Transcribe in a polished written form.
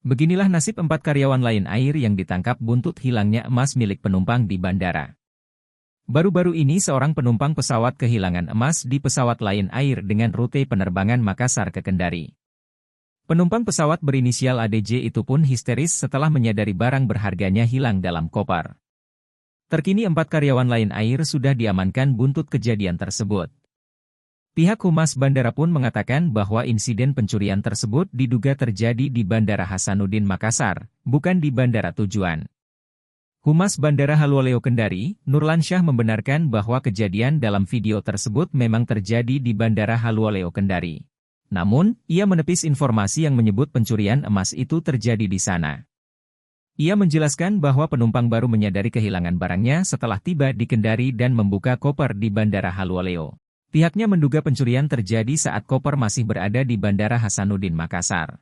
Beginilah nasib 4 karyawan Lion Air yang ditangkap buntut hilangnya emas milik penumpang di bandara. Baru-baru ini seorang penumpang pesawat kehilangan emas di pesawat Lion Air dengan rute penerbangan Makassar ke Kendari. Penumpang pesawat berinisial ADJ itu pun histeris setelah menyadari barang berharganya hilang dalam koper. Terkini 4 karyawan Lion Air sudah diamankan buntut kejadian tersebut. Pihak Humas Bandara pun mengatakan bahwa insiden pencurian tersebut diduga terjadi di Bandara Hasanuddin Makassar, bukan di bandara tujuan. Humas Bandara Haluoleo Kendari, Nurlansyah membenarkan bahwa kejadian dalam video tersebut memang terjadi di Bandara Haluoleo Kendari. Namun, ia menepis informasi yang menyebut pencurian emas itu terjadi di sana. Ia menjelaskan bahwa penumpang baru menyadari kehilangan barangnya setelah tiba di Kendari dan membuka koper di Bandara Haluoleo. Pihaknya menduga pencurian terjadi saat koper masih berada di Bandara Hasanuddin Makassar.